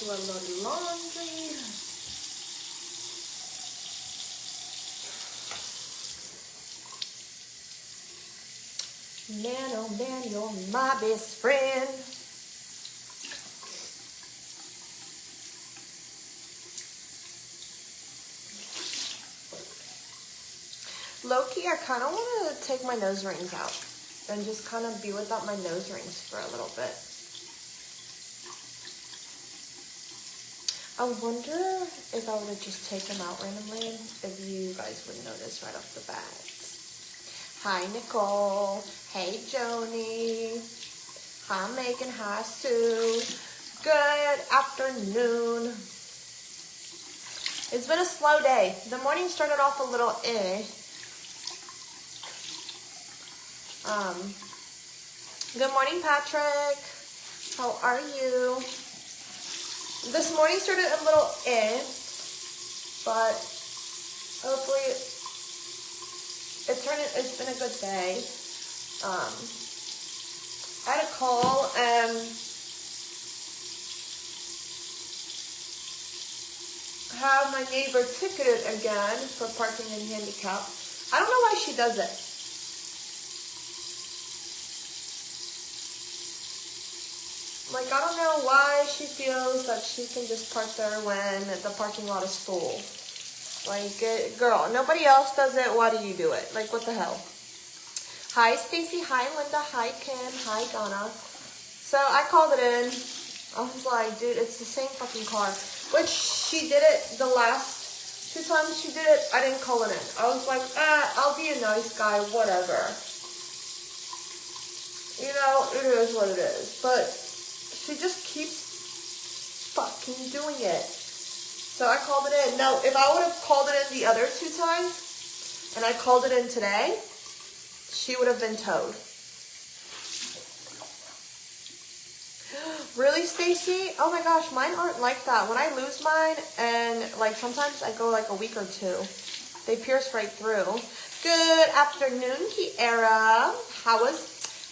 do a little laundry. Man, oh man, you're my best friend. Low-key, I kind of want to take my nose rings out and just kind of be without my nose rings for a little bit. I wonder if I would have just taken them out randomly, if you guys would notice right off the bat. Hi, Nicole. Hey, Joni. Hi, Megan. Hi, Sue. Good afternoon. It's been a slow day. The morning started off a little Good morning, Patrick. How are you? This morning started a little but hopefully it's been a good day. I had a call and have my neighbor ticketed again for parking and handicap. I don't know why she does it. Like, I don't know why she feels that she can just park there when the parking lot is full. Like, girl, nobody else does it. Why do you do it? Like, what the hell? Hi, Stacy. Hi, Linda. Hi, Kim. Hi, Ghana. So I called it in. I was like, dude, it's the same fucking car. Which she did it the last 2 times she did it. I didn't call it in. I was like, I'll be a nice guy, whatever. You know, it is what it is. But she just keeps fucking doing it. So I called it in. Now, if I would have called it in the other 2 times, and I called it in today, she would have been towed. Really, Stacy? Oh my gosh, mine aren't like that. When I lose mine, and like sometimes I go like a week or 2, they pierce right through. Good afternoon, Kiara. How was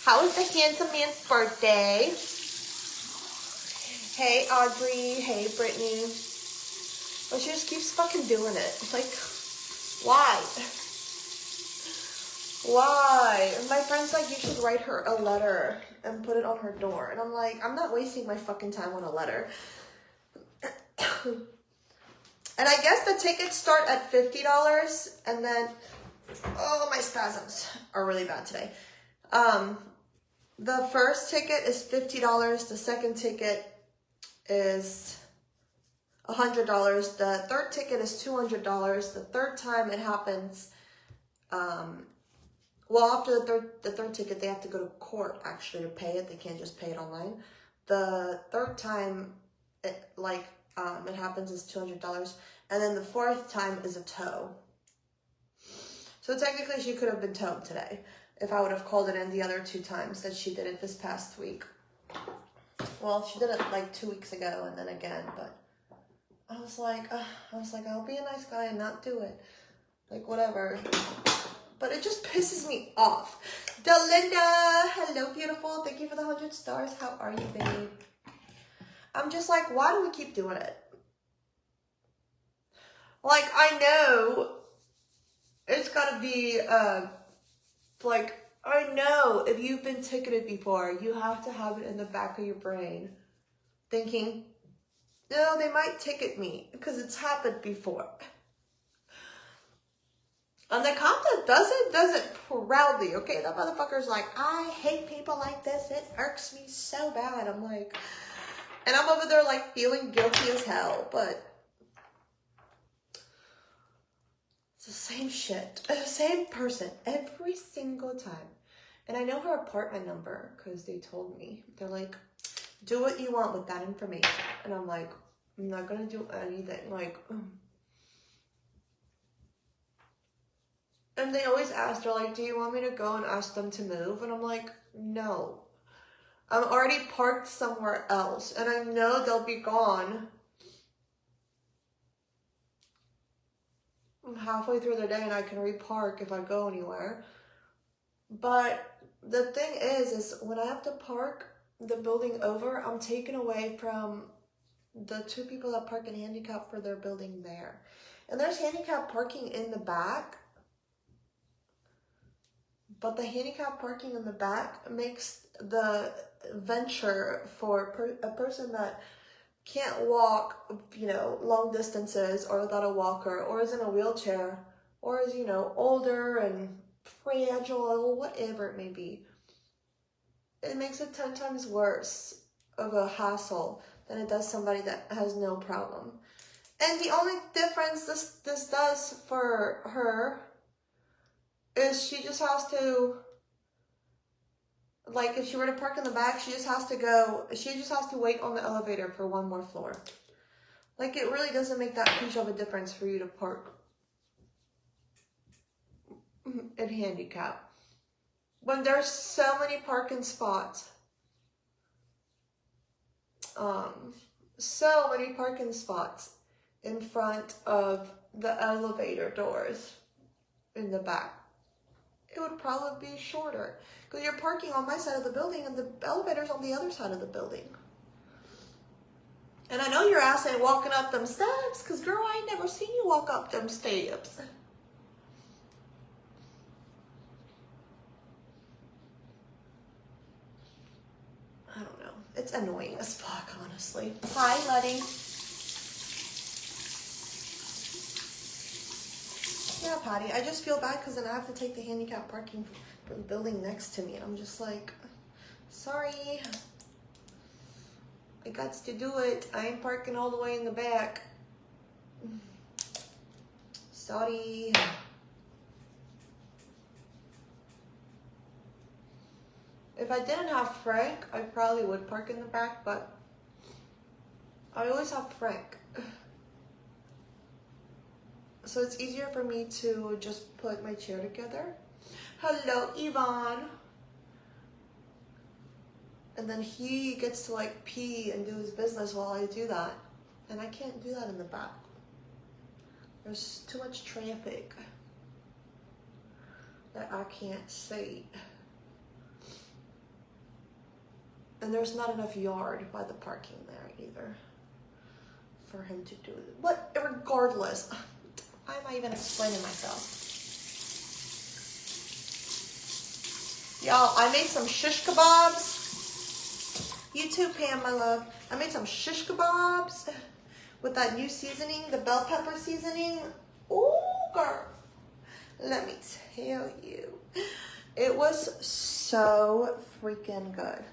the handsome man's birthday? Hey, Audrey. Hey, Brittany. Well, she just keeps fucking doing it. Like, why? Why? My friend's like, you should write her a letter and put it on her door. And I'm like, I'm not wasting my fucking time on a letter. And I guess the tickets start at $50. And then, oh, my spasms are really bad today. The first ticket is $50. The second ticket is $100. The third ticket is $200. The third time it happens, well, after the third ticket, they have to go to court actually to pay it. They can't just pay it online. The third time it happens is $200, and then the fourth time is a tow. So technically, she could have been towed today if I would have called it in the other 2 times that she did it this past week. Well, she did it like 2 weeks ago and then again, but I was like, I'll be a nice guy and not do it. Like, whatever. But it just pisses me off. Delinda, hello, beautiful. Thank you for the 100 stars. How are you, babe? I'm just like, why do we keep doing it? Like, I know it's gotta be, like, I know if you've been ticketed before, you have to have it in the back of your brain thinking, no, they might ticket me because it's happened before. And the cop that does it proudly, okay? That motherfucker's like, I hate people like this. It irks me so bad. I'm like, and I'm over there like feeling guilty as hell, but it's the same shit. The same person every single time. And I know her apartment number because they told me. They're like, do what you want with that information. And I'm like, I'm not going to do anything. Like, and they always ask, they're like, do you want me to go and ask them to move? And I'm like, no. I'm already parked somewhere else. And I know they'll be gone halfway through the day and I can repark if I go anywhere. But the thing is when I have to park the building over, I'm taken away from The two people that park in handicap for their building there. And there's handicap parking in the back. But the handicap parking in the back makes the venture for a person that can't walk, you know, long distances, or without a walker, or is in a wheelchair, or is, you know, older and fragile, whatever it may be. It makes it 10 times worse of a hassle than it does somebody that has no problem. And the only difference this does for her is she just has to, like, if she were to park in the back, she just has to wait on the elevator for one more floor. Like, it really doesn't make that huge of a difference for you to park in handicap. When there's so many parking spots, in front of the elevator doors in the back, it would probably be shorter. Because you're parking on my side of the building and the elevator's on the other side of the building. And I know your ass ain't walking up them steps, because girl, I ain't never seen you walk up them steps. I don't know. It's annoying as fuck, honestly. Hi, Letty. Yeah, Patty. I just feel bad because then I have to take the handicap parking for the building next to me. And I'm just like, sorry. I got to do it. I ain't parking all the way in the back. Sorry. If I didn't have Frank, I probably would park in the back, but I always have Frank. So it's easier for me to just put my chair together. Hello, Yvonne. And then he gets to like pee and do his business while I do that. And I can't do that in the back. There's too much traffic that I can't see. And there's not enough yard by the parking there either for him to do it. But regardless, why am I even explaining myself? Y'all, I made some shish kebabs. You too, Pam, my love. I made some shish kebabs with that new seasoning, the bell pepper seasoning. Ooh, girl. Let me tell you. It was so freaking good.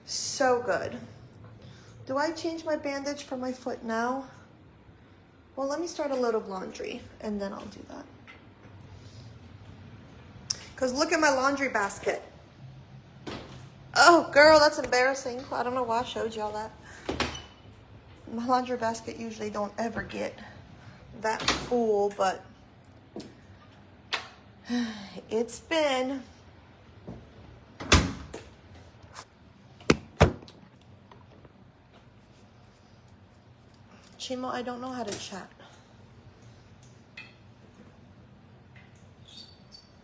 So good. Do I change my bandage for my foot now? Well, let me start a load of laundry and then I'll do that. Because look at my laundry basket. Oh, girl, that's embarrassing. I don't know why I showed y'all that. My laundry basket usually don't ever get that full, but it's been. Chimo, I don't know how to chat.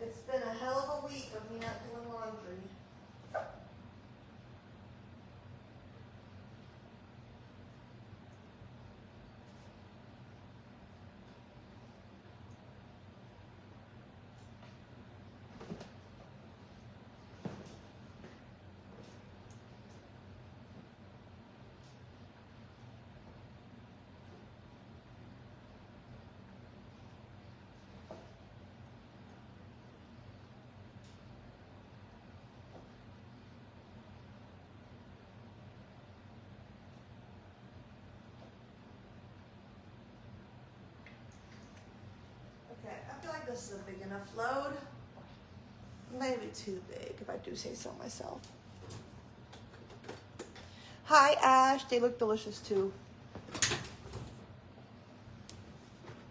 It's been a hell of a week of me not doing laundry. Okay, I feel like this is a big enough load. Maybe too big, if I do say so myself. Hi, Ash. They look delicious, too.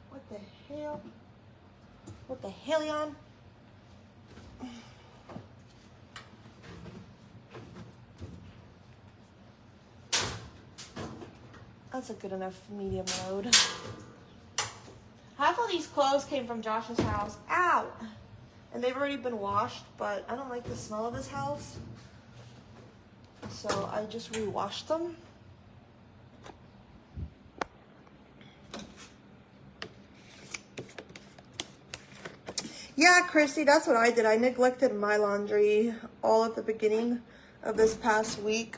What the hell? What the hell, That's a good enough medium load. Half of these clothes came from Josh's house. Ow! And they've already been washed, but I don't like the smell of this house. So I just rewashed them. Yeah, Christy, that's what I did. I neglected my laundry all at the beginning of this past week.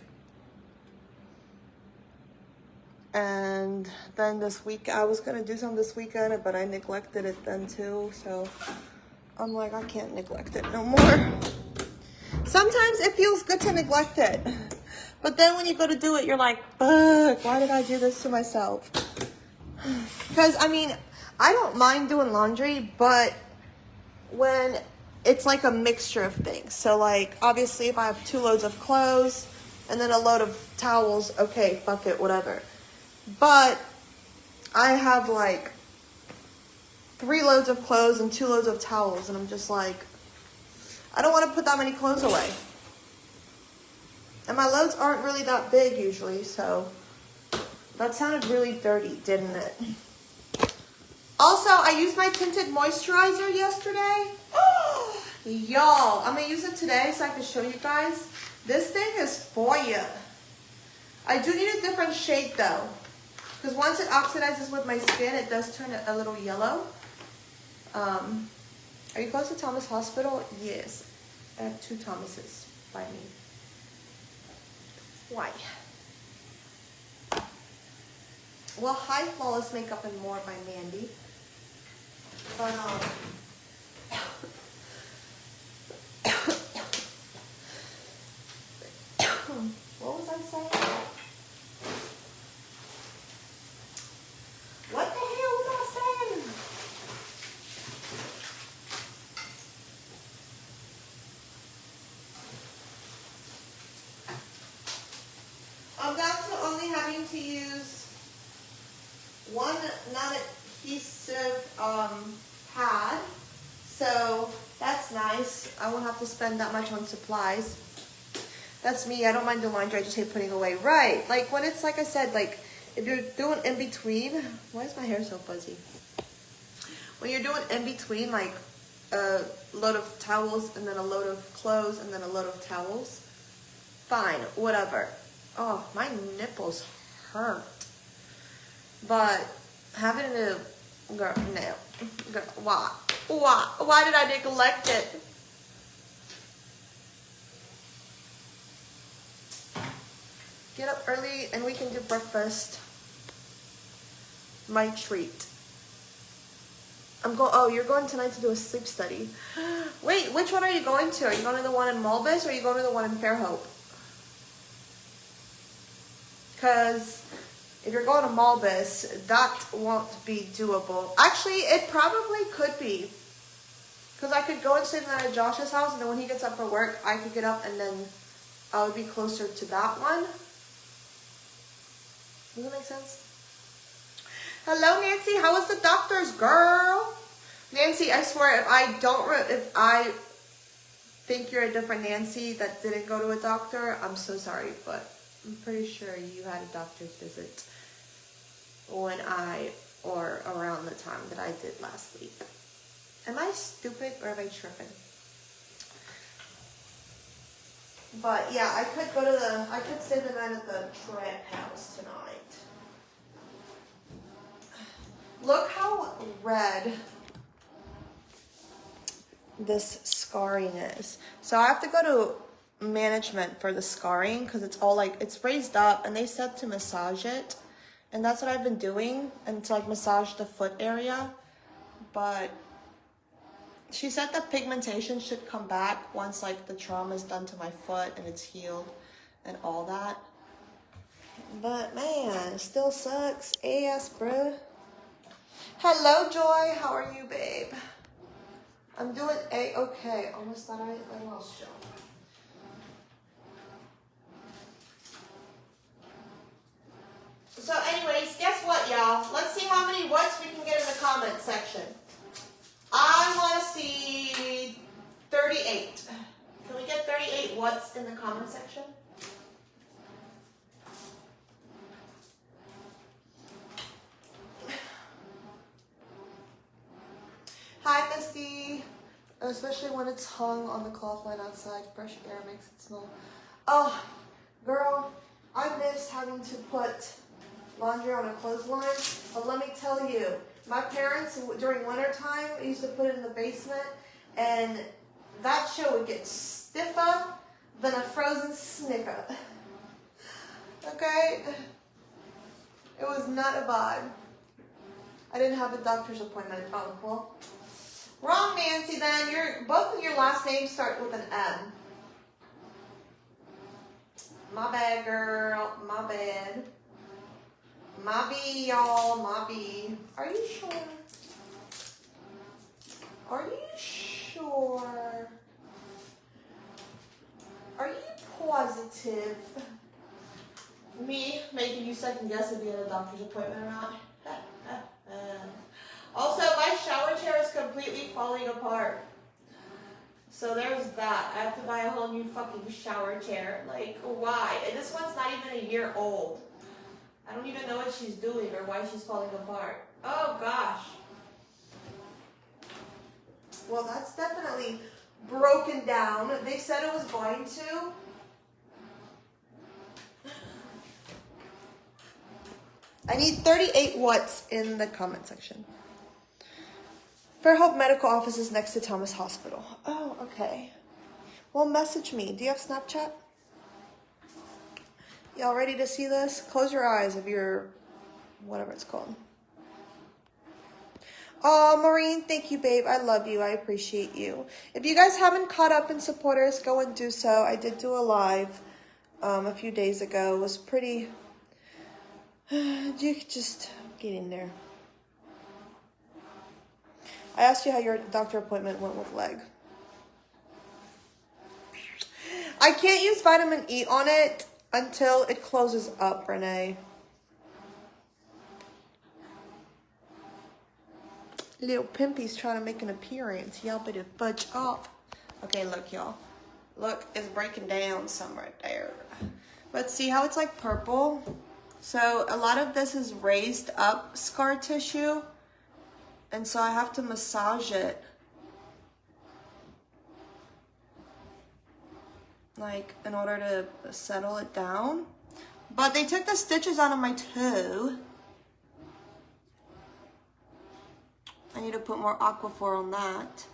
And then this week, I was going to do some this weekend, but I neglected it then too. So I'm like, I can't neglect it no more. Sometimes it feels good to neglect it. But then when you go to do it, you're like, fuck, why did I do this to myself? Because, I mean, I don't mind doing laundry, but when it's like a mixture of things. So, like, obviously, if I have 2 loads of clothes and then a load of towels, okay, fuck it, whatever. But I have, like, 3 loads of clothes and 2 loads of towels, and I'm just like, I don't want to put that many clothes away. And my loads aren't really that big usually, so that sounded really dirty, didn't it? Also, I used my tinted moisturizer yesterday. Oh, y'all, I'm going to use it today so I can show you guys. This thing is for you. I do need a different shade though, because once it oxidizes with my skin, it does turn a little yellow. Are you close to Thomas Hospital? Yes. I have 2 Thomases by me. Why? Well, hi, Flawless Makeup and More by Mandy. But, what was I saying? What the hell was I saying? I'm down to only having to use one non-adhesive pad, so that's nice. I won't have to spend that much on supplies. That's me. I don't mind doing laundry. I just hate putting away. Right. Like when it's like I said, like if you're doing in between. Why is my hair so fuzzy? When you're doing in between, like a load of towels and then a load of clothes and then a load of towels, fine, whatever. Oh, my nipples hurt. But having to, girl, no. Girl, why? Why did I neglect it? Get up early and we can do breakfast. My treat. Oh, you're going tonight to do a sleep study. Wait, which one are you going to? Are you going to the one in Mulbus or are you going to the one in Fairhope? Because if you're going to Mulbus, that won't be doable. Actually, it probably could be. Because I could go and stay at Josh's house, and then when he gets up for work, I could get up, and then I would be closer to that one. Does that make sense? Hello, Nancy. How was the doctor's, girl? Nancy, I swear, if I think you're a different Nancy that didn't go to a doctor, I'm so sorry, but I'm pretty sure you had a doctor's visit or around the time that I did last week. Am I stupid or am I tripping? But yeah, I could stay the night at the Trap House tonight. Look how red this scarring is. So I have to go to management for the scarring because it's all like, it's raised up and they said to massage it. And that's what I've been doing, and to like massage the foot area. But she said the pigmentation should come back once like the trauma is done to my foot and it's healed and all that. But man, it still sucks ass, bruh. Hello, Joy. How are you, babe? I'm doing A-okay. Almost thought I lost you. So anyways, guess what, y'all? Let's see how many whats we can get in the comment section. I want to see 38. Can we get 38 whats in the comment section? Hi, Misty. Especially when it's hung on the cloth line outside. Fresh air makes it smell. Oh, Girl, I miss having to put laundry on a clothesline, but let me tell you, my parents, during winter time, used to put it in the basement, and that shit would get stiffer than a frozen Snicker. Okay? It was not a vibe. I didn't have a doctor's appointment. Oh, well. Wrong, Nancy, then. Both of your last names start with an M. My bad, girl. My bad. My B, y'all. My B. Are you sure? Are you sure? Are you positive? Me making you second guess if you had a doctor's appointment or not. Also, my shower chair is completely falling apart. So there's that. I have to buy a whole new fucking shower chair. Like, why? And this one's not even a year old. I don't even know what she's doing or why she's falling apart. Oh, gosh. Well, that's definitely broken down. They said it was going to. I need 38 what's in the comment section. Fairhope Medical Office is next to Thomas Hospital. Oh, okay. Well, message me. Do you have Snapchat? Y'all ready to see this? Close your eyes if you're whatever it's called. Oh, Maureen, thank you, babe. I love you. I appreciate you. If you guys haven't caught up in supporters, go and do so. I did do a live a few days ago. It was pretty... You could just get in there. I asked you how your doctor appointment went with leg. I can't use vitamin E on it until it closes up, Renee. Little Pimpy's trying to make an appearance. Y'all better fudge off. Okay, look, y'all. Look, it's breaking down some right there. But see how it's like purple? So a lot of this is raised up scar tissue. And so I have to massage it. Like, in order to settle it down. But they took the stitches out of my toe. I need to put more Aquaphor on that.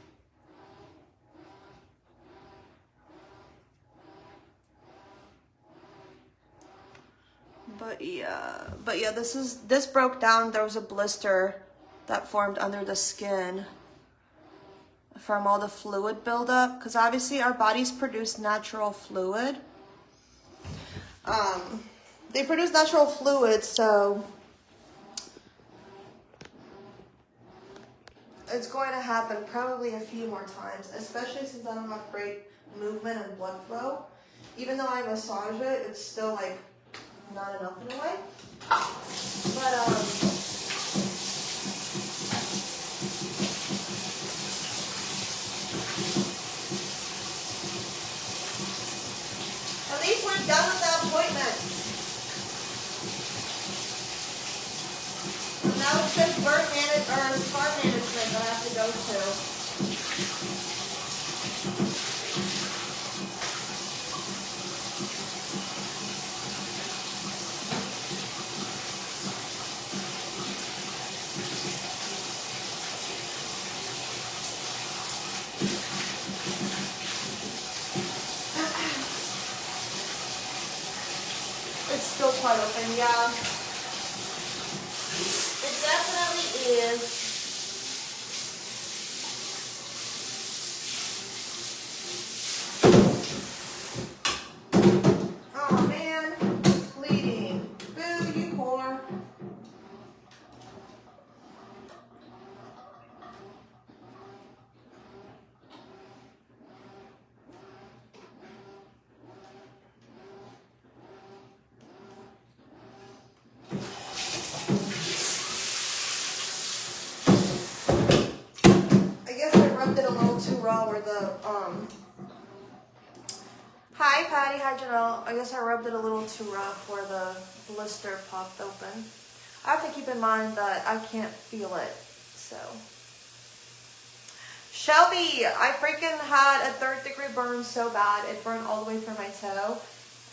But yeah, this broke down. There was a blister that formed under the skin from all the fluid buildup, because obviously our bodies produce natural fluid. They produce natural fluid, so it's going to happen probably a few more times, especially since I don't have great movement and blood flow. Even though I massage it, it's still like not enough in a way. But done with the appointment. Now it's just scar management that I have to go to. Still quite open, yeah. It definitely is. Oh man, it's bleeding. Boo, you whore. Where the hi Patty, hi Janelle. I guess I rubbed it a little too rough where the blister popped open. I have to keep in mind that I can't feel it, so. Shelby, I freaking had a 3rd-degree burn so bad it burned all the way from my toe,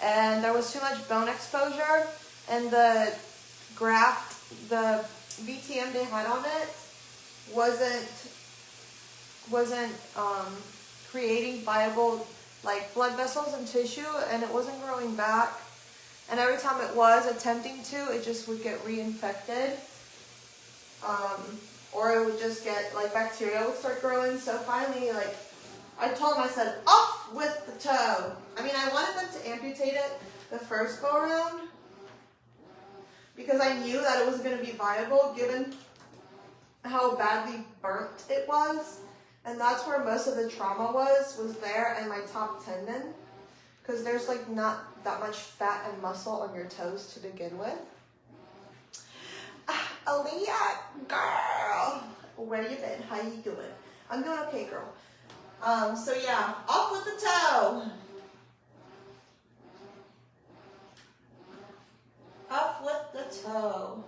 and there was too much bone exposure, and the graft, the VTM they had on it wasn't creating viable like blood vessels and tissue, and it wasn't growing back. And every time it was attempting to, it just would get reinfected. Or it would just get, like, bacteria would start growing. So finally, like, I told him, I said, off with the toe. I mean, I wanted them to amputate it the first go around because I knew that it was going to be viable given how badly burnt it was. And that's where most of the trauma was there in my top tendon. Because there's like not that much fat and muscle on your toes to begin with. Aaliyah, girl, where you been? How you doing? I'm doing okay, girl. So yeah, off with the toe. Off with the toe.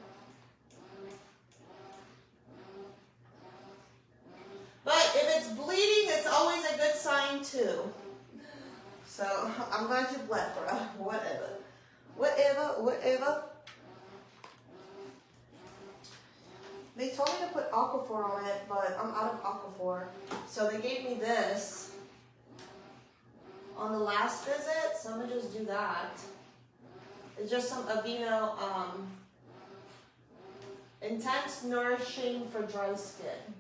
But if it's bleeding, it's always a good sign too. So I'm glad you bled, bro. Whatever. They told me to put Aquaphor on it, but I'm out of Aquaphor. So they gave me this on the last visit, so I'm gonna just do that. It's just some Aveeno Intense Nourishing for Dry Skin.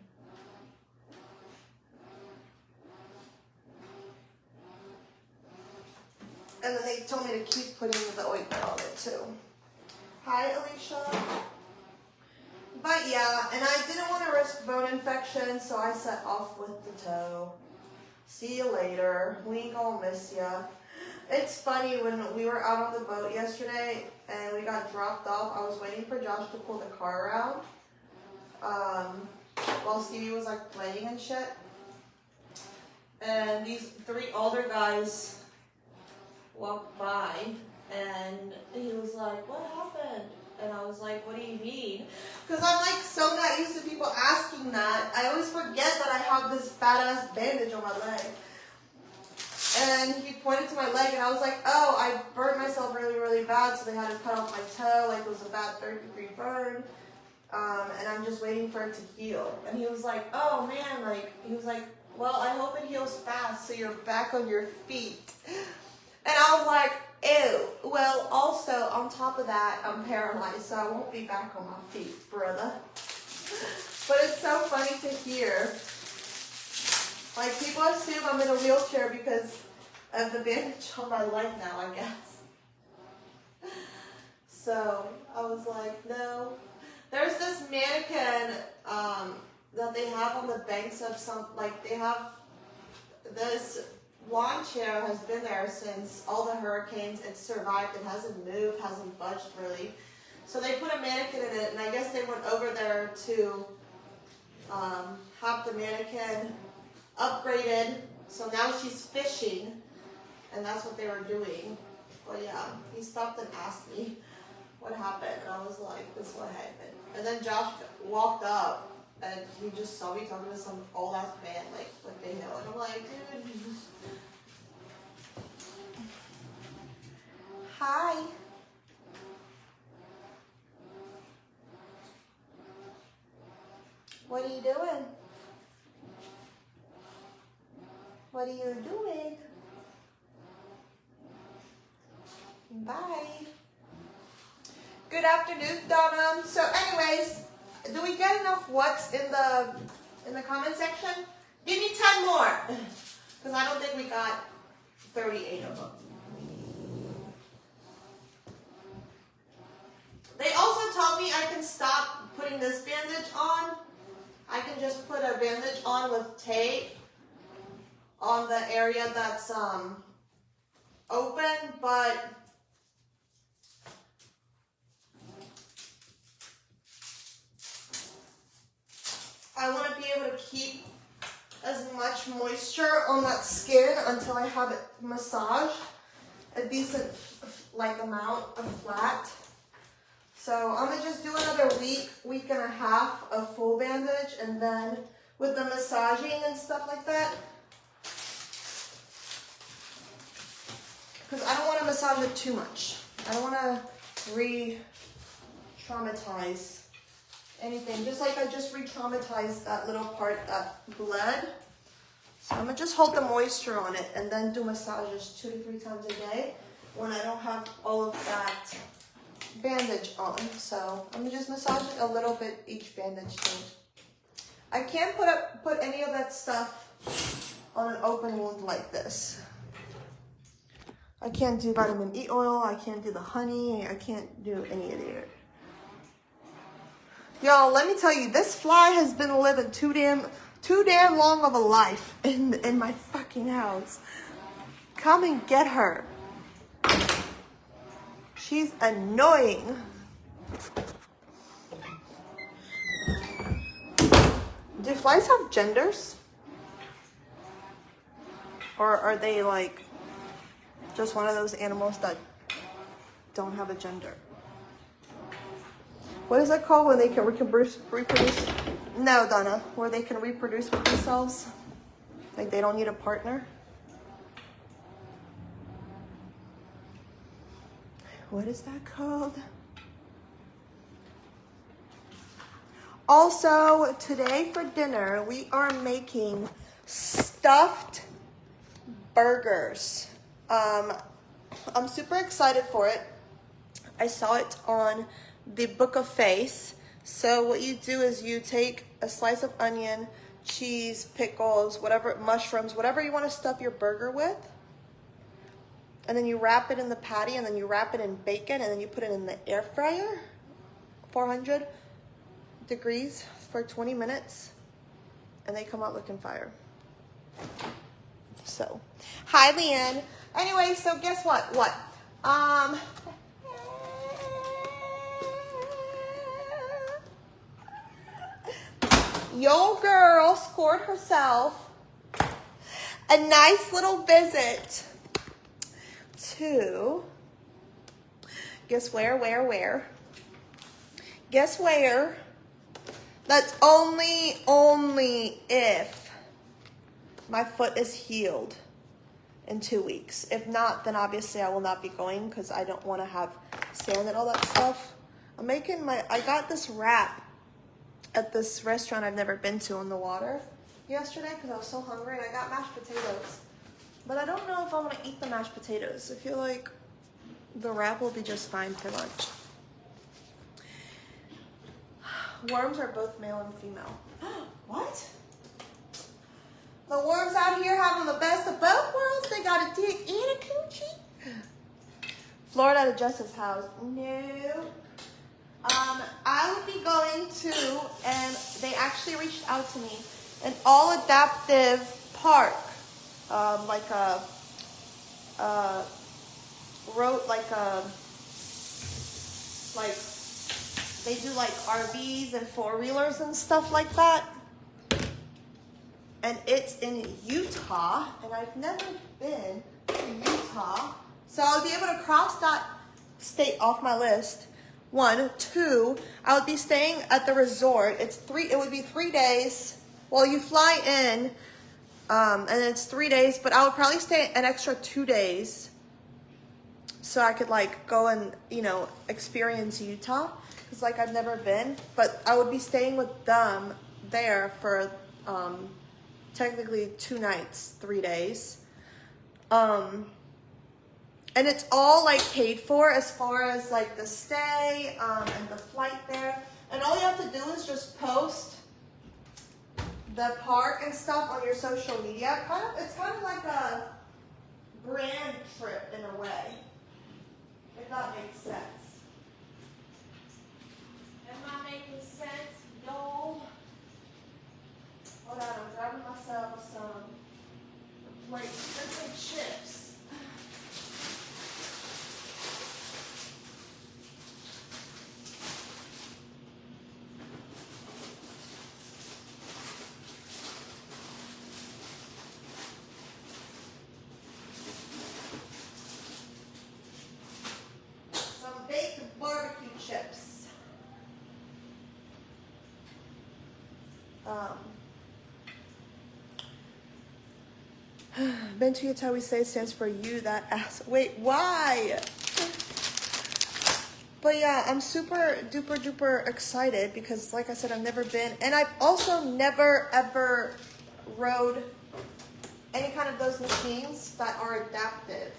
And then they told me to keep putting the ointment on it too. Hi, Alicia. But yeah, and I didn't want to risk bone infection, so I set off with the toe. See you later. We ain't gonna miss ya. It's funny, when we were out on the boat yesterday and we got dropped off, I was waiting for Josh to pull the car around while Stevie was like playing and shit. And these 3 older guys walked by and he was like, what happened? And I was like, what do you mean? Because I'm like so not used to people asking that. I always forget that I have this badass bandage on my leg. And he pointed to my leg and I was like, oh, I burned myself really, really bad, so they had to cut off my toe. Like, it was a bad 3rd-degree burn. And I'm just waiting for it to heal. And he was like, oh man, like, he was like, well, I hope it heals fast so you're back on your feet. And I was like, ew. Well, also, on top of that, I'm paralyzed, so I won't be back on my feet, brother. But it's so funny to hear. Like, people assume I'm in a wheelchair because of the bandage on my leg now, I guess. So, I was like, no. There's this mannequin that they have on the banks of some, like, they have this lawn chair has been there since all the hurricanes. It's survived. It hasn't moved, hasn't budged really. So they put a mannequin in it, and I guess they went over there to have the mannequin upgraded. So now she's fishing, and that's what they were doing. But yeah, he stopped and asked me what happened, and I was like, this is what happened. And then Josh walked up, and he just saw me talking to some old ass man, like they know. And I'm like, dude. Hi. What are you doing? What are you doing? Bye. Good afternoon, Donna. So anyways, do we get enough what's in the comment section? Give me 10 more. Because I don't think we got 38 of them. They also told me I can stop putting this bandage on. I can just put a bandage on with tape on the area that's open, but I want to be able to keep as much moisture on that skin until I have it massaged a decent like amount of flat. So I'm gonna just do another week and a half of full bandage, and then with the massaging and stuff like that, because I don't want to massage massage it too much. I don't want to re-traumatize anything. Just like I just re-traumatized that little part that bled. So I'm going to just hold the moisture on it and then do massages 2 to 3 times a day when I don't have all of that bandage on. So I'm going to just massage it a little bit each bandage change. I can't put any of that stuff on an open wound like this. I can't do vitamin E oil. I can't do the honey. I can't do any of it. Y'all, let me tell you, this fly has been living too damn long of a life in my fucking house. Come and get her. She's annoying. Do flies have genders? Or are they like just one of those animals that don't have a gender? What is that called when they can reproduce? No, Donna, where they can reproduce with themselves? Like they don't need a partner? What is that called? Also, today for dinner, we are making stuffed burgers. I'm super excited for it. I saw it on the Book of Faith. So what you do is you take a slice of onion, cheese, pickles, whatever, mushrooms, whatever you want to stuff your burger with. And then you wrap it in the patty, and then you wrap it in bacon, and then you put it in the air fryer, 400 degrees for 20 minutes, and they come out looking fire. So, hi, Leanne. Anyway, so guess what? Yo girl scored herself a nice little visit to, guess where? Guess where? That's only if my foot is healed in 2 weeks. If not, then obviously I will not be going because I don't want to have sand and all that stuff. I got this wrap at this restaurant I've never been to on the water yesterday because I was so hungry, and I got mashed potatoes. But I don't know if I want to eat the mashed potatoes. I feel like the wrap will be just fine for lunch. Worms are both male and female. What? The worms out here having the best of both worlds? They got a dick and a coochie? Florida at Justice House. No. I would be going to, and they actually reached out to me, an all-adaptive park. They do like RVs and 4-wheelers and stuff like that. And it's in Utah, and I've never been to Utah. So I'll be able to cross that state off my list. 1, 2, I would be staying at the resort. It would be 3 days. Well, you fly in, and it's 3 days, but I would probably stay an extra 2 days so I could like go and, experience Utah. Because like I've never been, but I would be staying with them there for technically 2 nights, 3 days. And it's all like paid for as far as like the stay and the flight there. And all you have to do is just post the park and stuff on your social media. It's kind of like a brand trip in a way, if that makes sense. Am I making sense, y'all? Hold on, I'm grabbing myself some chips. Chips. Bentu Yatawi say stands for you that ass. Wait, why? But yeah, I'm super duper duper excited because, like I said, I've never been, and I've also never ever rode any kind of those machines that are adaptive.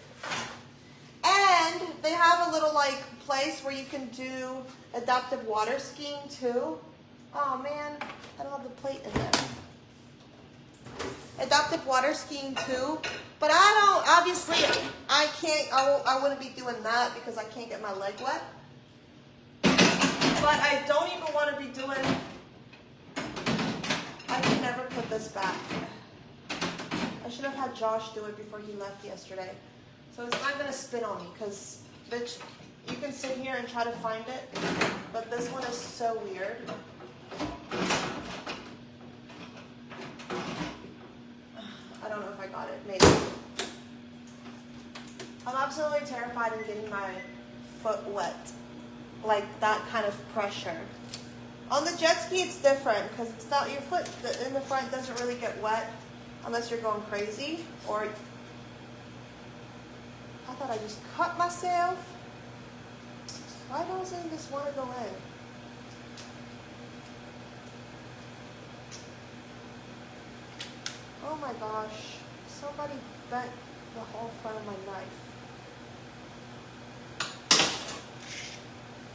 And they have a little like place where you can do adaptive water skiing too. Oh man, I don't have the plate in there. Adaptive water skiing too, but I don't. Obviously, I can't. I wouldn't be doing that because I can't get my leg wet. But I don't even want to be doing. I can never put this back. I should have had Josh do it before he left yesterday. So it's not gonna spin on me because, bitch, you can sit here and try to find it, but this one is so weird. I don't know if I got it, maybe. I'm absolutely terrified of getting my foot wet. Like that kind of pressure. On the jet ski, it's different because it's not your foot in the front doesn't really get wet unless you're going crazy. Or I thought I just cut myself. Why doesn't this want to go in? Oh my gosh! Somebody bent the whole front of my knife.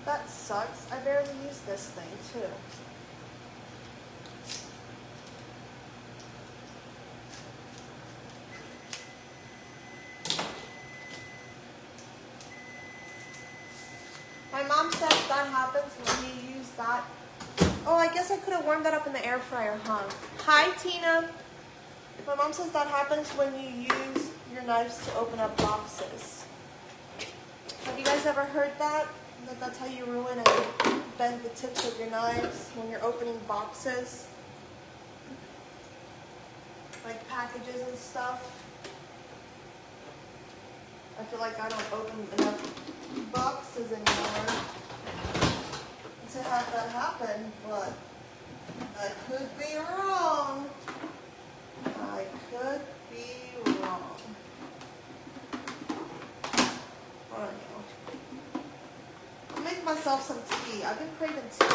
That sucks. I barely use this thing too. My mom says that happens when you use that. Oh, I guess I could have warmed that up in the air fryer, huh? Hi, Tina. My mom says that happens when you use your knives to open up boxes. Have you guys ever heard that? That's how you ruin and bend the tips of your knives when you're opening boxes, like packages and stuff. I feel like I don't open enough boxes anymore to have that happen, but I could be wrong. I could be wrong. I don't know. I'll make myself some tea. I've been craving tea.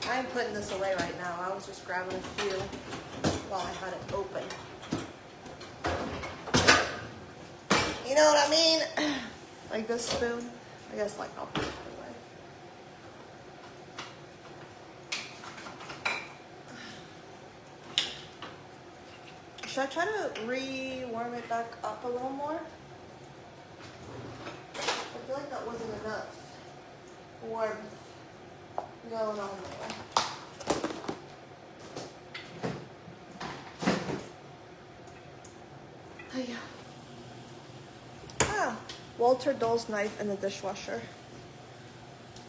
I ain't putting this away right now. I was just grabbing a few while I had it open. You know what I mean? Like this spoon. I guess like I'll put it away. Should I try to re-warm it back up a little more? I feel like that wasn't enough warmth going on there. Oh, yeah. Ah, Walter Dole's knife in the dishwasher.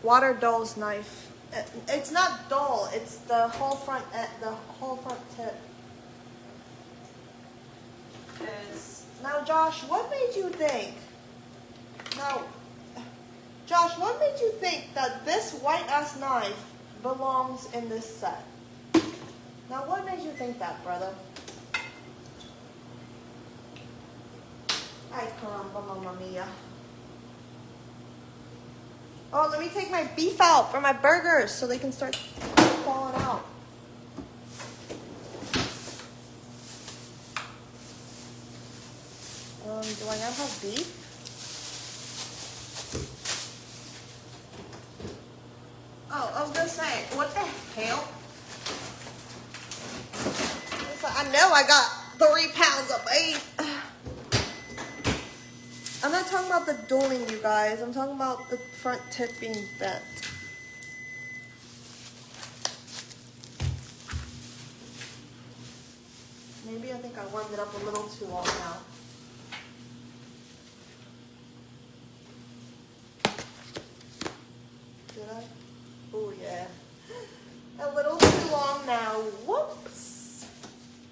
Water Dole's knife. It's not dull. It's the whole front tip. Now, Josh, what made you think? Now, Josh, what made you think that this white-ass knife belongs in this set? Now, what made you think that, brother? Ay, caramba, mamma mia. Oh, let me take my beef out for my burgers so they can start falling out. Do I not have beef? Oh, I was gonna say, what the hell? I know I got 3 pounds of beef. I'm not talking about the dueling, you guys. I'm talking about the front tip being bent. Maybe I think I warmed it up a little too long now. Did I? Oh, yeah. A little too long now. Whoops.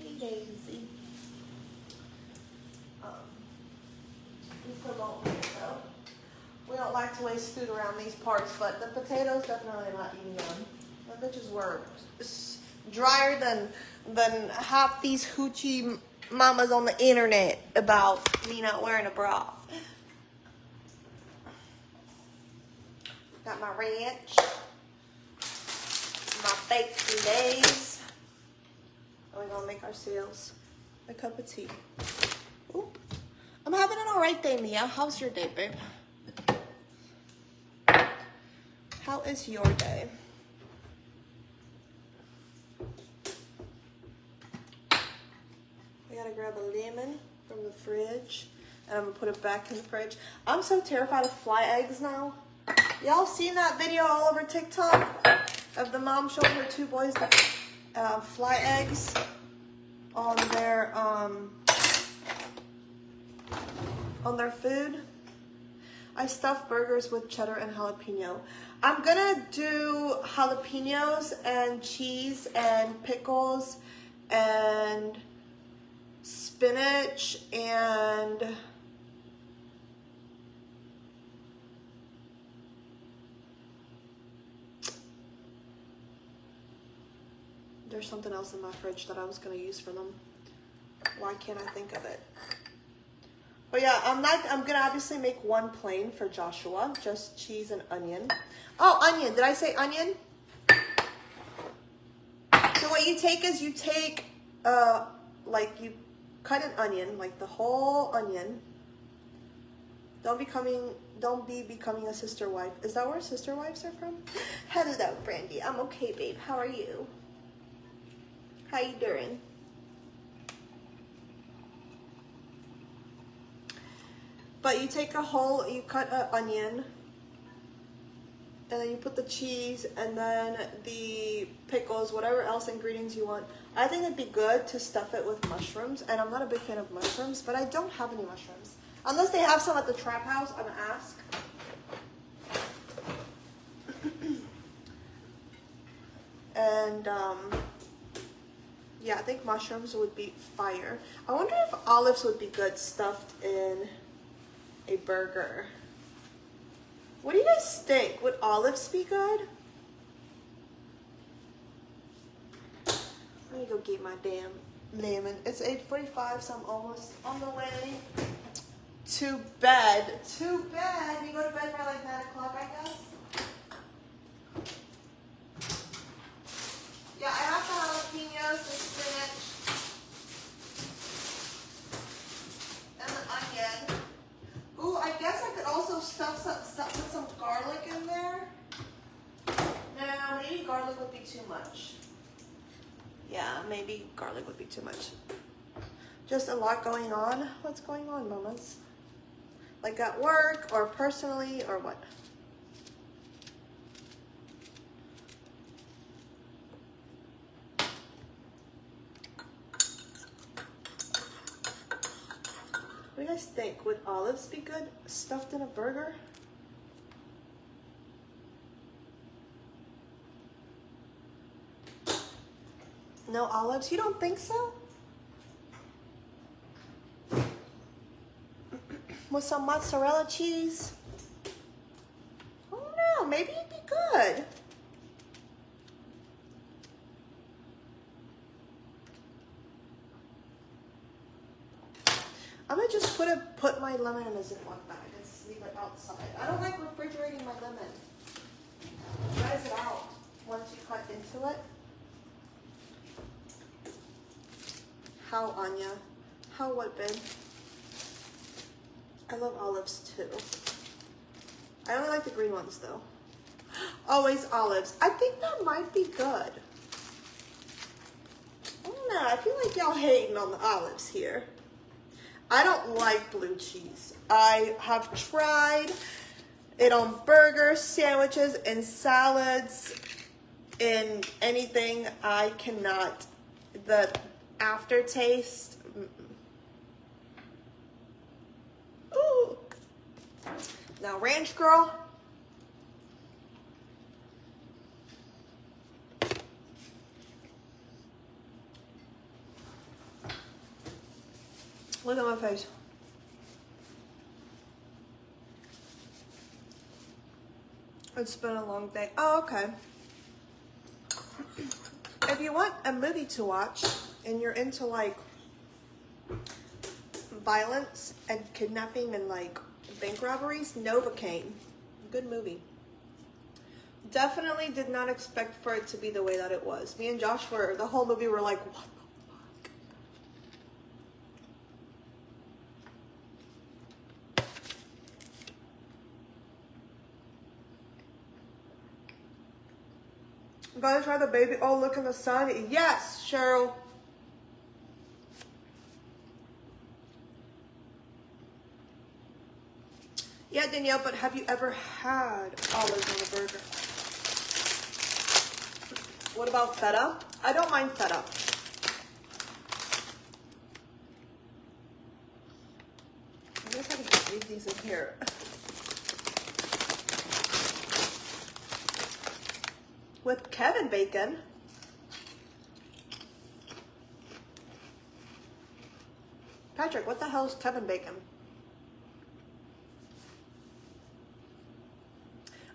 Hey, Daisy. We still don't though. We don't like to to waste food around these parts, but the potatoes definitely not eating them. The bitches were drier than half these hoochie mamas on the internet about me not wearing a bra. Got my ranch, my baked lays. And we're gonna make ourselves a cup of tea. Oop. I'm having an alright day, Mia. How's your day, babe? How is your day? I gotta grab a lemon from the fridge and I'm gonna put it back in the fridge. I'm so terrified of fly eggs now. Y'all seen that video all over TikTok of the mom showing her two boys the fly eggs on their food? I stuffed burgers with cheddar and jalapeno. I'm gonna do jalapenos and cheese and pickles and spinach and there's something else in my fridge that I was gonna use for them. Why can't I think of it? But yeah, I'm gonna obviously make one plain for Joshua, just cheese and onion. Oh, onion, did I say onion? So what you take is you take, like you cut an onion, like the whole onion. Don't be becoming a sister wife. Is that where sister wives are from? Hello, Brandy. I'm okay, babe. How are you? How you doing? But you take you cut an onion, and then you put the cheese, and then the pickles, whatever else ingredients you want. I think it'd be good to stuff it with mushrooms, and I'm not a big fan of mushrooms, but I don't have any mushrooms. Unless they have some at the trap house, I'm gonna ask. And, yeah, I think mushrooms would be fire. I wonder if olives would be good stuffed in a burger. What do you guys think? Would olives be good? Let me go get my damn lemon. It's 8:45, so I'm almost on the way to bed. To bed. You go to bed by like 9 o'clock, I guess. Yeah, I have the jalapenos, the spinach, and the onion. Ooh, I guess I could also put some garlic in there. No, maybe garlic would be too much. Yeah, maybe garlic would be too much. Just a lot going on. What's going on, mamas? Like at work or personally or what? What do you guys think? Would olives be good stuffed in a burger? No olives? You don't think so? With some mozzarella cheese? Oh no, maybe it'd be good. I'm gonna just put my lemon in a Ziploc bag and leave it outside. I don't like refrigerating my lemon. It dries it out once you cut into it. How, Anya? How what, babe? I love olives too. I only like the green ones though. Always olives. I think that might be good. I don't know. I feel like y'all hating on the olives here. I don't like blue cheese. I have tried it on burgers, sandwiches, and salads, in anything. I cannot. The aftertaste. Ooh. Now, ranch girl. Look at my face. It's been a long day. Oh, okay. If you want a movie to watch and you're into like violence and kidnapping and like bank robberies, Novocaine. Good movie. Definitely did not expect for it to be the way that it was. Me and Josh were, the whole movie were like, what the fuck? Gotta try the baby. Oh, look in the sun. Yes, Cheryl. Yeah, Danielle, but have you ever had olives on a burger? What about feta? I don't mind feta. I guess I can just leave these in here. With Kevin Bacon. Patrick, what the hell is Kevin Bacon?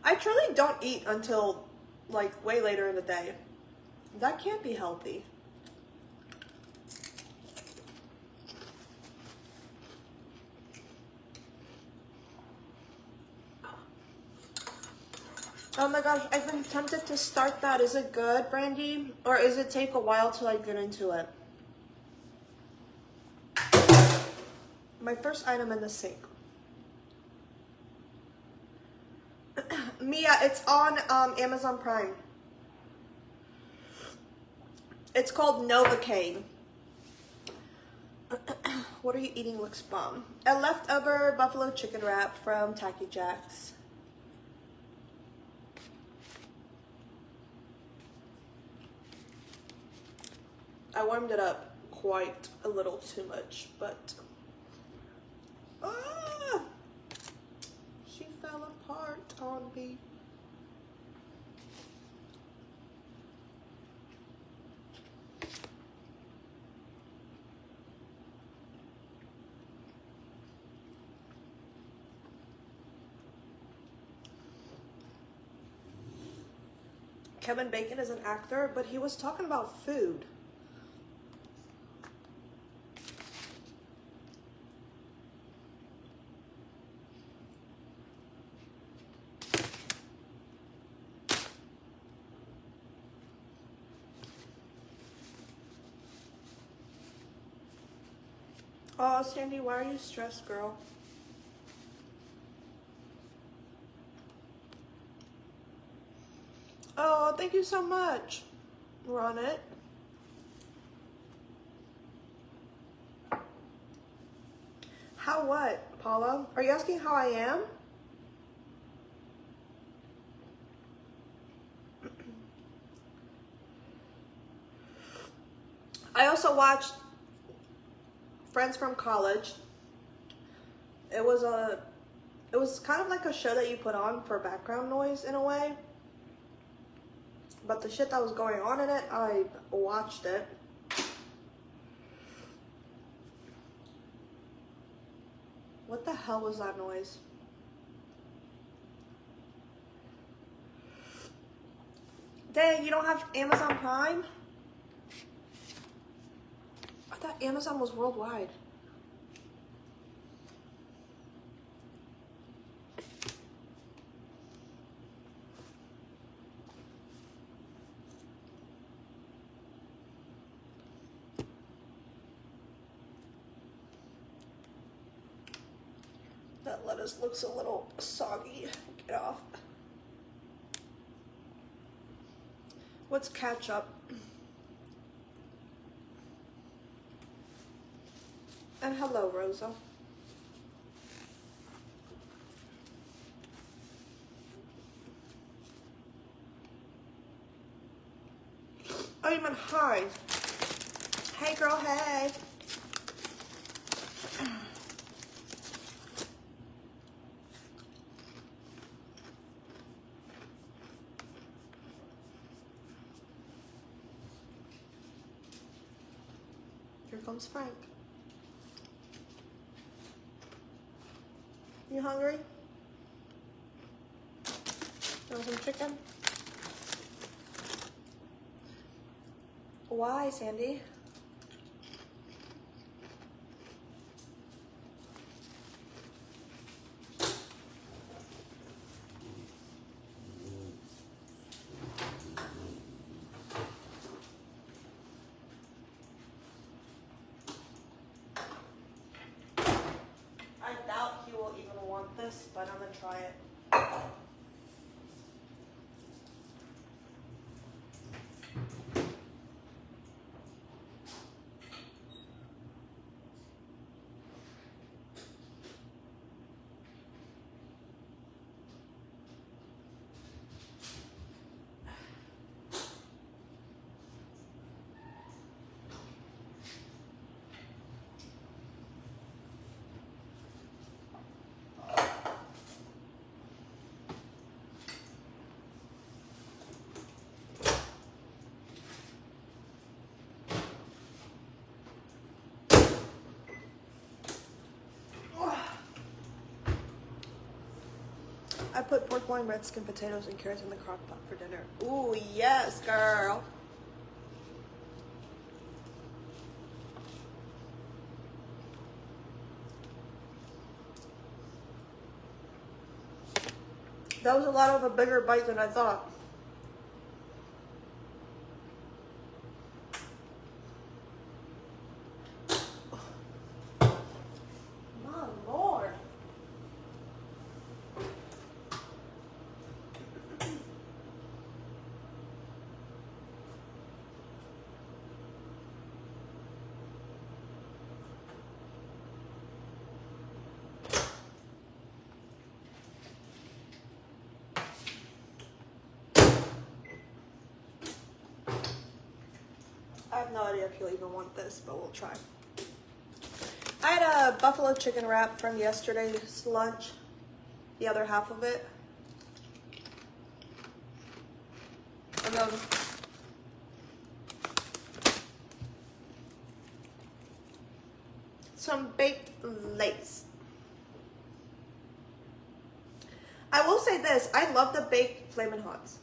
I truly don't eat until like way later in the day. That can't be healthy. Oh my gosh, I've been tempted to start that. Is it good, Brandy? Or is it take a while till I get into it? My first item in the sink. Mia, it's on Amazon Prime. It's called Novocaine. What are you eating looks bomb. A leftover buffalo chicken wrap from Tacky Jack's. I warmed it up quite a little too much, but she fell apart on me. Kevin Bacon is an actor, but he was talking about food. Oh, Sandy, why are you stressed, girl? Oh, thank you so much. We're on it. How what, Paula? Are you asking how I am? I also watched Friends from College. It was kind of like a show that you put on for background noise in a way. But the shit that was going on in it, I watched it. What the hell was that noise? Dang, you don't have Amazon Prime? I thought Amazon was worldwide. That lettuce looks a little soggy. Get off. What's ketchup? And hello, Rosa. Oh, you meant hi. Hey, girl, hey. Here comes Frank. You hungry? Oh. Want some chicken? Why, Sandy? I doubt he will even want this, but I'm gonna try it. I put pork loin, red skin potatoes, and carrots in the crock pot for dinner. Ooh, yes, girl. That was a lot of a bigger bite than I thought. My Lord. I have no idea if you'll even want this, but we'll try. I had a buffalo chicken wrap from yesterday's lunch, the other half of it. And then some baked lace. I will say this, I love the baked Flamin' Hots.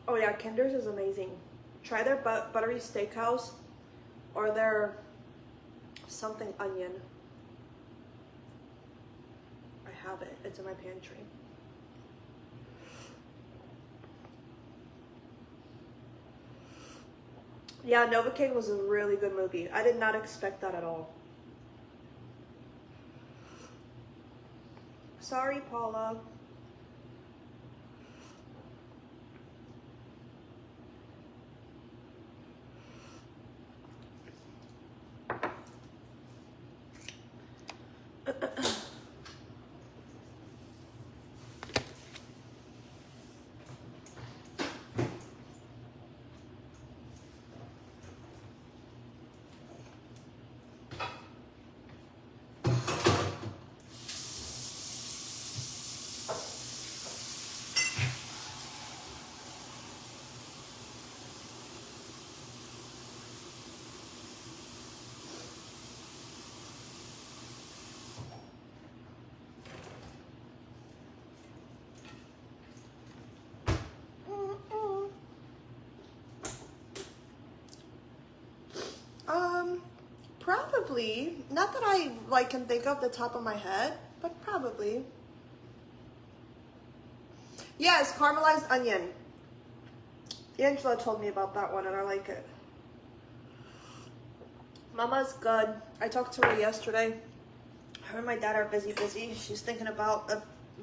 Oh yeah, Kinder's is amazing. Try their buttery steakhouse or their something onion. I have it. It's in my pantry. Yeah, Novocaine was a really good movie. I did not expect that at all. Sorry, Paula. Probably. Not that I can think of the top of my head, but probably. Yes, caramelized onion. Angela told me about that one and I like it. Mama's good. I talked to her yesterday. Her and my dad are busy. She's thinking about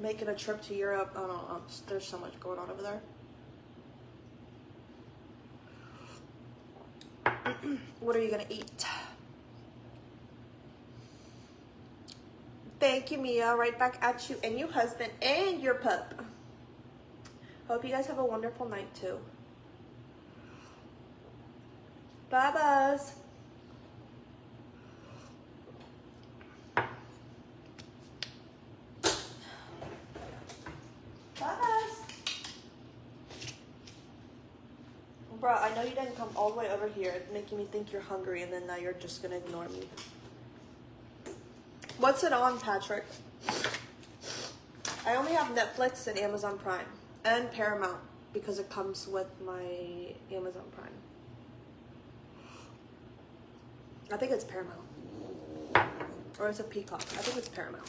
making a trip to Europe. I don't know. There's so much going on over there. What are you gonna eat? Thank you, Mia. Right back at you and your husband and your pup. Hope you guys have a wonderful night too. Bye, Buzz. Bye, Buzz. Bro, bruh, I know you didn't come all the way over here, making me think you're hungry, and then now you're just gonna ignore me. What's it on, Patrick? I only have Netflix and Amazon Prime. And Paramount, because it comes with my Amazon Prime. I think it's Paramount. Or is it Peacock? I think it's Paramount.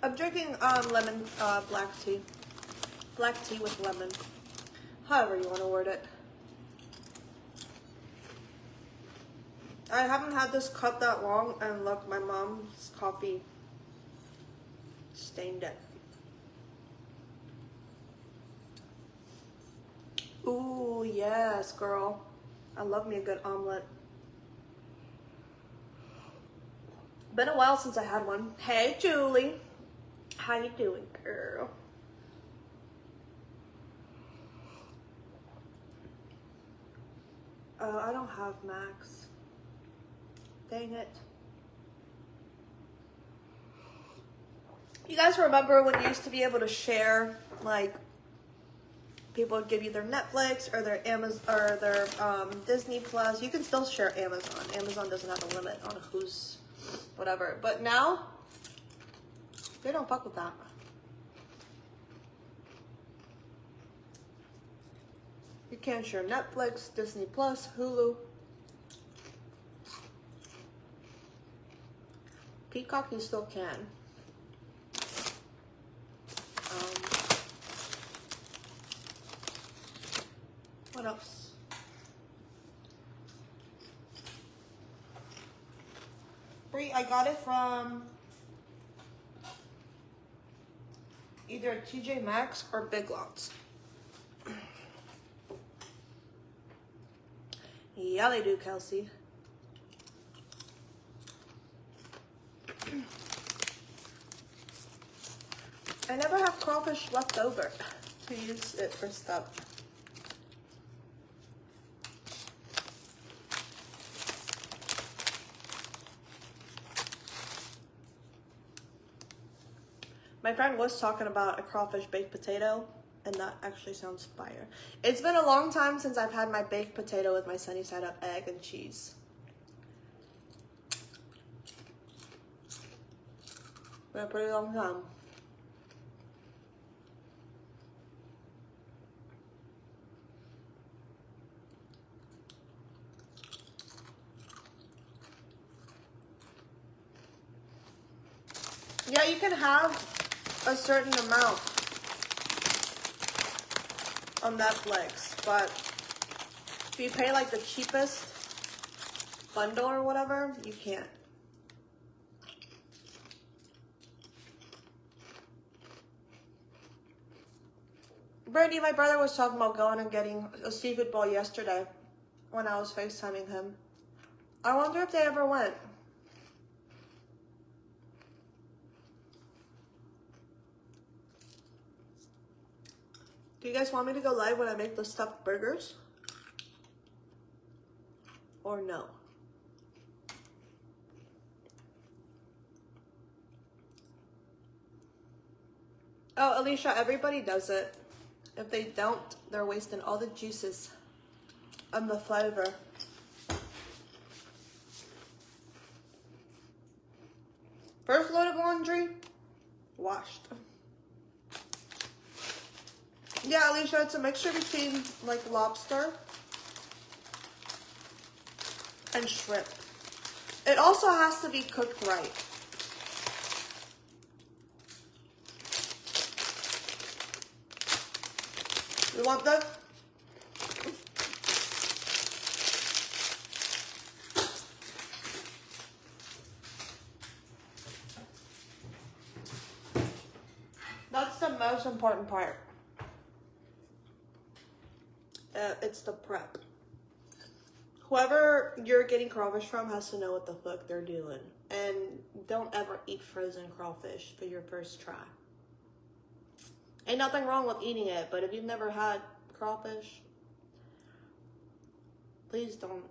I'm drinking lemon black tea. Black tea with lemon. However you want to word it. I haven't had this cup that long, and look, my mom's coffee stained it. Ooh, yes, girl. I love me a good omelet. Been a while since I had one. Hey, Julie. How you doing, girl? I don't have Max. Dang it. You guys remember when you used to be able to share, like, people would give you their Netflix or their Amazon or their Disney Plus. You can still share Amazon. Amazon doesn't have a limit on who's whatever. But now, they don't fuck with that. You can't share Netflix, Disney Plus, Hulu. Peacock, you still can. What else? Brie, I got it from either TJ Maxx or Big Lots. Yeah, they do, Kelsey. I never have crawfish left over to use it for stuff. My friend was talking about a crawfish baked potato, and that actually sounds fire. It's been a long time since I've had my baked potato with my sunny side up egg and cheese. Been a pretty long time. Yeah, you can have a certain amount on Netflix, but if you pay like the cheapest bundle or whatever, you can't. Brittany, my brother was talking about going and getting a seafood bowl yesterday when I was FaceTiming him. I wonder if they ever went. Do you guys want me to go live when I make the stuffed burgers? Or no? Oh, Alicia, everybody does it. If they don't, they're wasting all the juices and the flavor. First load of laundry, washed. Yeah, Alicia, it's a mixture between like lobster and shrimp. It also has to be cooked right. You want that? That's the most important part. It's the prep. Whoever you're getting crawfish from has to know what the fuck they're doing. And don't ever eat frozen crawfish for your first try. Ain't nothing wrong with eating it, but if you've never had crawfish, please don't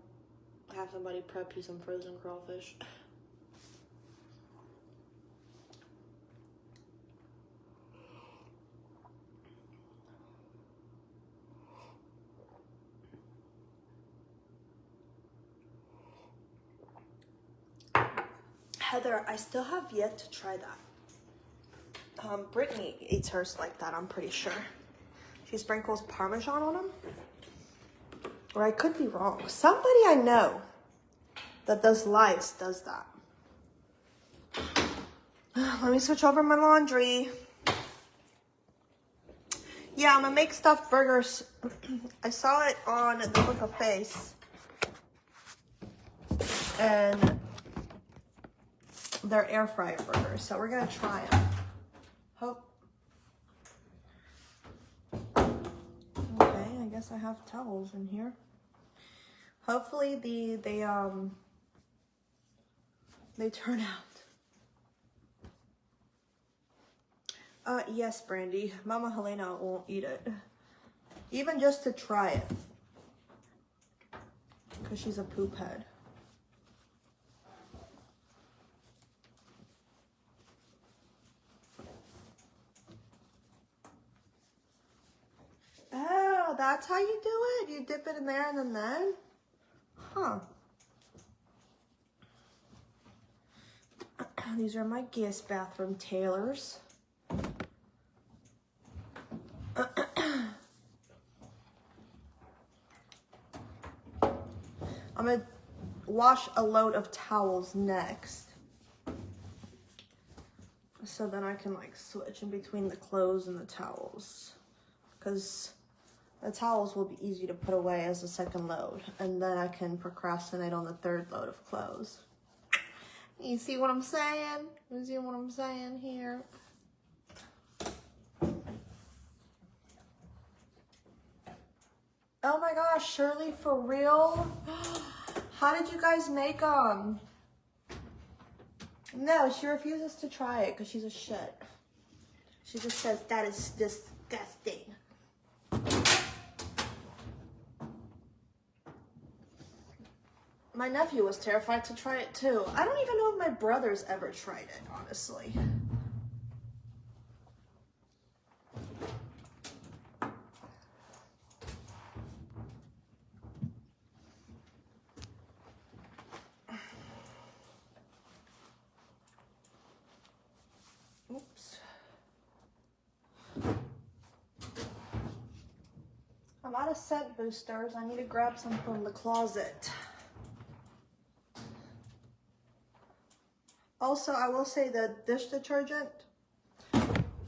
have somebody prep you some frozen crawfish. Heather, I still have yet to try that. Brittany eats hers like that, I'm pretty sure. She sprinkles Parmesan on them. Or I could be wrong. Somebody I know that does lice does that. Let me switch over my laundry. Yeah, I'm gonna make stuffed burgers. I saw it on the Book of Face. And they're air fryer burgers, so we're gonna try them. Hope. Okay, I guess I have towels in here. Hopefully they turn out. Yes, Brandy. Mama Helena won't eat it. Even just to try it. Because she's a poop head. Oh, that's how you do it? You dip it in there and then? Huh. These are my guest bathroom tailors. I'm gonna wash a load of towels next. So then I can like switch in between the clothes and the towels. Because the towels will be easy to put away as a second load. And then I can procrastinate on the third load of clothes. You see what I'm saying? You see what I'm saying here? Oh my gosh, Shirley, for real? How did you guys make them? No, she refuses to try it because she's a shit. She just says, that is disgusting. My nephew was terrified to try it too. I don't even know if my brother's ever tried it, honestly. Oops. I'm out of scent boosters. I need to grab some from the closet. Also, I will say the dish detergent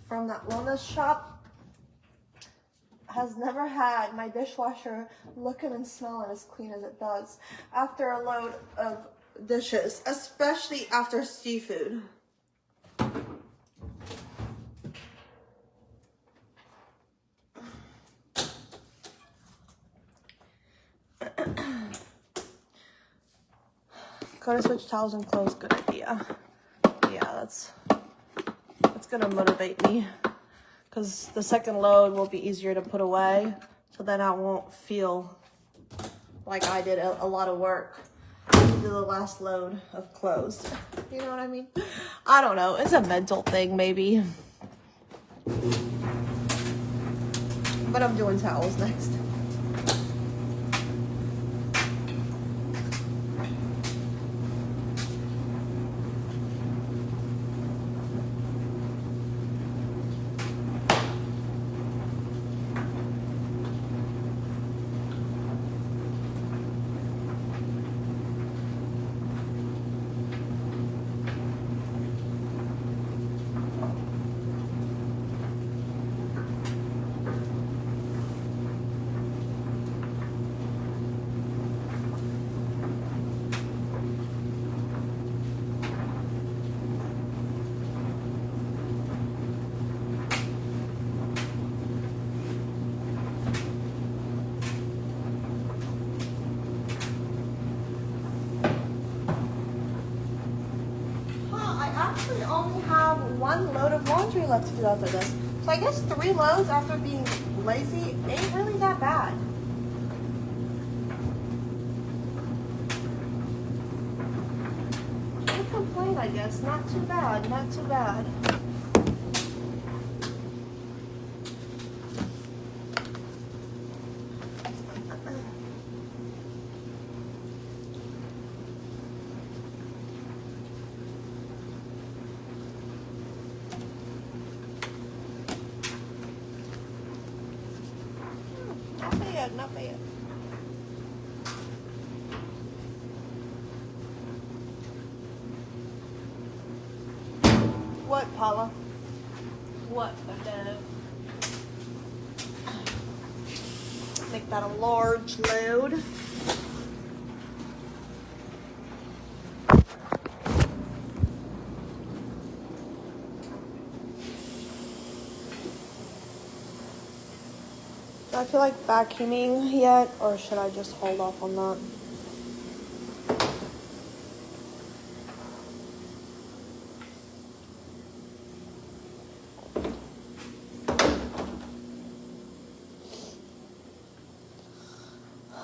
from that wellness shop has never had my dishwasher looking and smelling as clean as it does after a load of dishes, especially after seafood. Go to switch towels and clothes, good idea. Yeah, that's gonna motivate me because the second load will be easier to put away, so then I won't feel like I did a lot of work to do the last load of clothes. You know what I mean? I don't know, it's a mental thing maybe. But I'm doing towels next. I actually only have one load of laundry left to do after this. So I guess 3 loads after being lazy ain't really that bad. Can't complain, I guess. Not too bad, not too bad. Not bad, not bad. What, Paula? What, Beto? Make that a large load. Do I feel like vacuuming yet, or should I just hold off on that?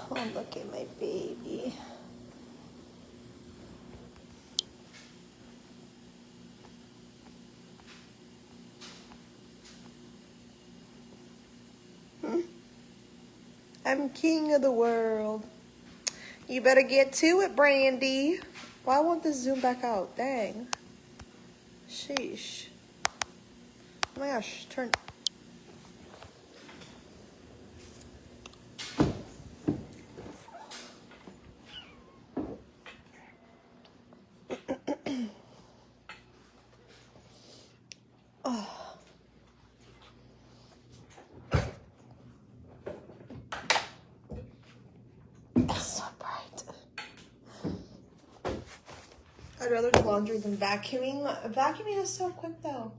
Oh, look at my baby. I'm king of the world. You better get to it, Brandy. Why won't this zoom back out? Dang. Sheesh. Oh my gosh, turn. Oh. It's so bright. I'd rather do laundry than vacuuming. Vacuuming is so quick though.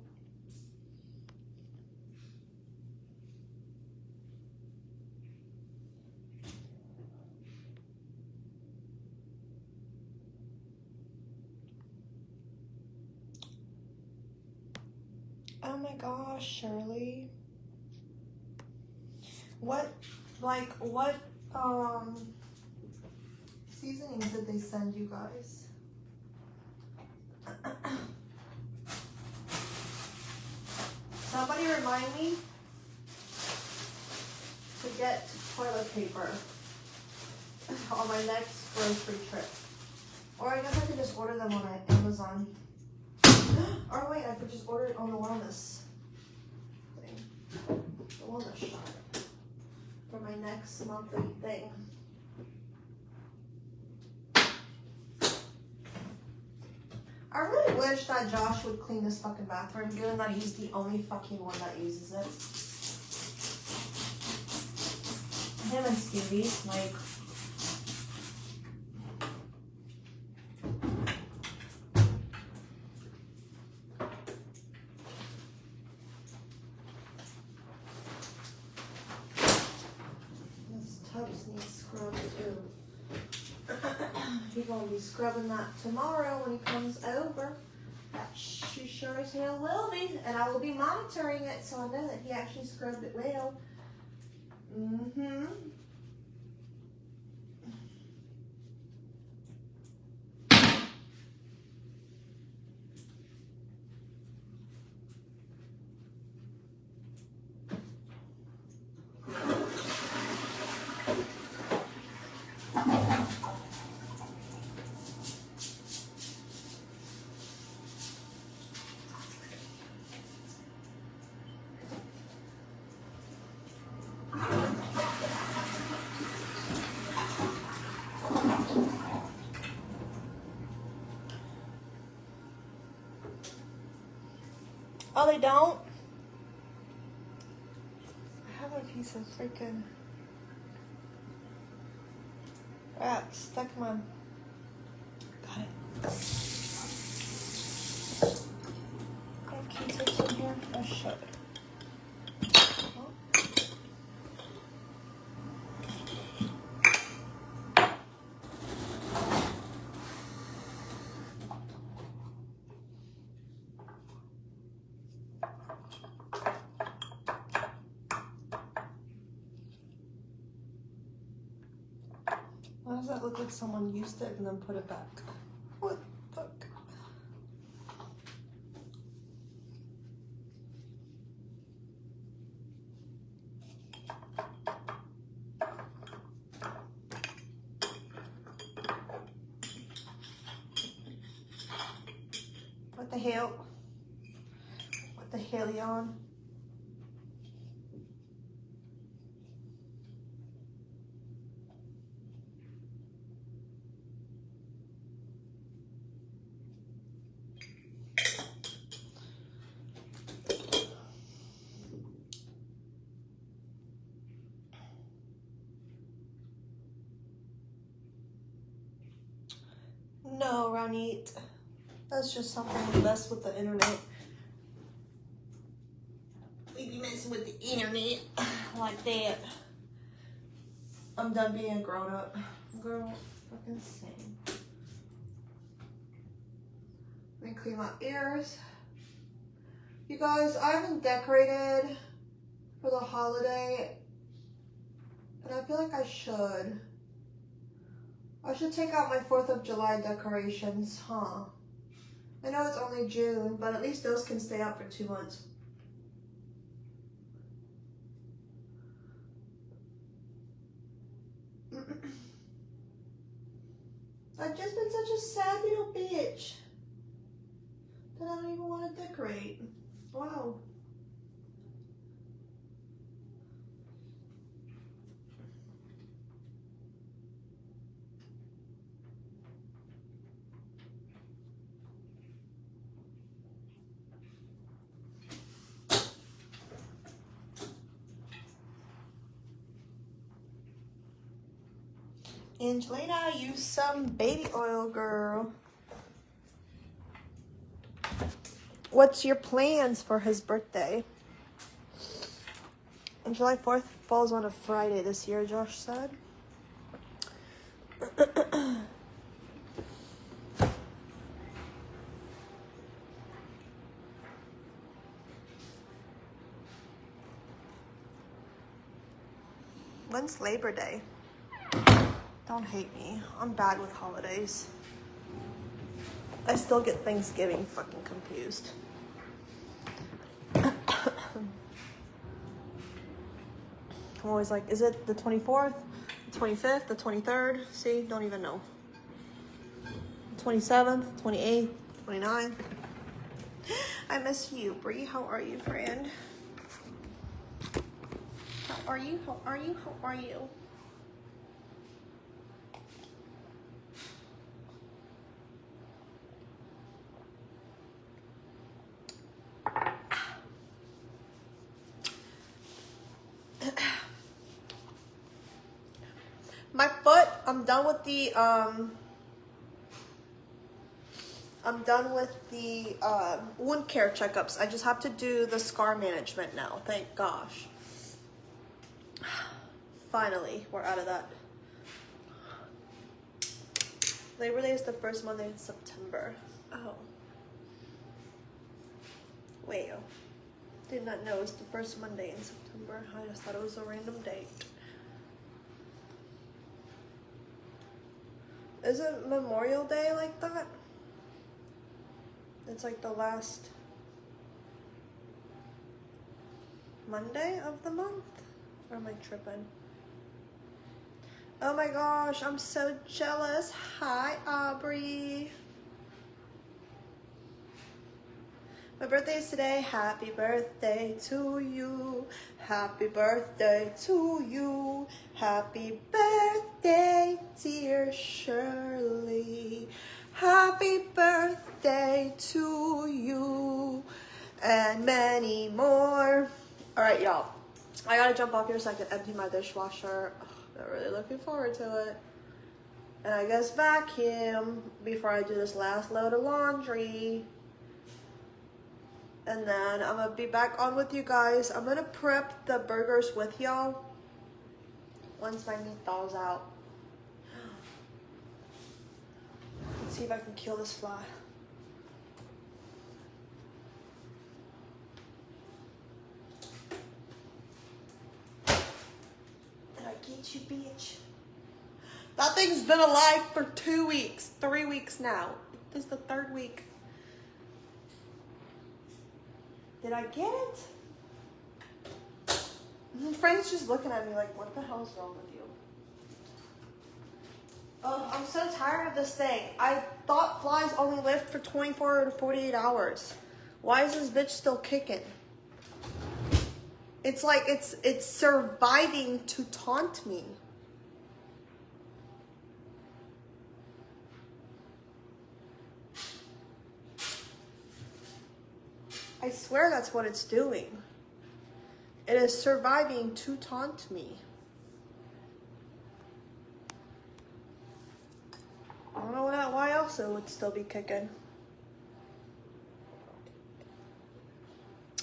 Oh my gosh, Shirley. What seasonings did they send you guys? Somebody remind me to get toilet paper on my next grocery trip. Or I guess I could just order them on Amazon. Or wait, I could just order it on the wellness thing. The wellness shop. For my next monthly thing. I really wish that Josh would clean this fucking bathroom, given that he's the only fucking one that uses it. Him and Stevie, like... This tubs needs scrubbed too. He's gonna be scrubbing that tomorrow when he comes over. That she sure as hell will be, and I will be monitoring it so I know that he actually scrubbed it well. Mm-hmm. Oh, they don't? I have a piece of freaking wrap stuck in my... Got it. I have Q-tips in here. Oh, shit. Oh. Why does that look like someone used it and then put it back? What the fuck? What the hell? What the hell, on? No, Ronit. That's just something to mess with the internet. We be messing with the internet like that. I'm done being a grown up. Girl, fucking same. Let me clean my ears. You guys, I haven't decorated for the holiday, and I feel like I should. I should take out my 4th of July decorations, huh? I know it's only June, but at least those can stay up for 2 months. I've just been such a sad little bitch that I don't even want to decorate. Wow. Angelina, use some baby oil, girl. What's your plans for his birthday? And July 4th falls on a Friday this year, Josh said. When's Labor Day? Don't hate me. I'm bad with holidays. I still get Thanksgiving fucking confused. I'm always like, is it the 24th, the 25th, the 23rd? See, don't even know. 27th, 28th, 29th. I miss you, Bree. How are you, friend? How are you? How are you? How are you? My foot, I'm done with the wound care checkups. I just have to do the scar management now. Thank gosh. Finally, we're out of that. Labor Day is the first Monday in September. Oh. Wait. Did not know it's the first Monday in September. I just thought it was a random date. Is it Memorial Day like that? It's like the last Monday of the month? Or am I tripping? Oh my gosh, I'm so jealous. Hi, Aubrey. My birthday is today. Happy birthday to you. Happy birthday to you. Happy birthday, dear Shirley. Happy birthday to you. And many more. All right, y'all. I gotta jump off here so I can empty my dishwasher. I'm really looking forward to it. And I guess vacuum before I do this last load of laundry. And then I'm gonna be back on with you guys. I'm gonna prep the burgers with y'all once my meat thaws out. Let's see if I can kill this fly. Did I get you, bitch? That thing's been alive for 2 weeks, 3 weeks now. This is the 3rd week. Did I get it? Frank's just looking at me like, what the hell's wrong with you? Oh, I'm so tired of this thing. I thought flies only lived for 24 to 48 hours. Why is this bitch still kicking? It's like it's surviving to taunt me. I swear that's what it's doing. It is surviving to taunt me. I don't know why else it would still be kicking.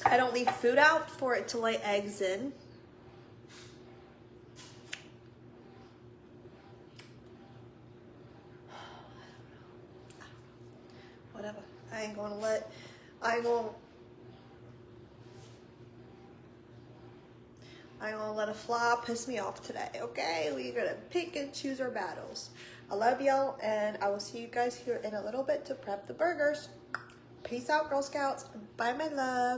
I don't leave food out for it to lay eggs in. Whatever. I ain't gonna let a fly piss me off today, okay? We're gonna pick and choose our battles. I love y'all, and I will see you guys here in a little bit to prep the burgers. Peace out, Girl Scouts. Bye, my love.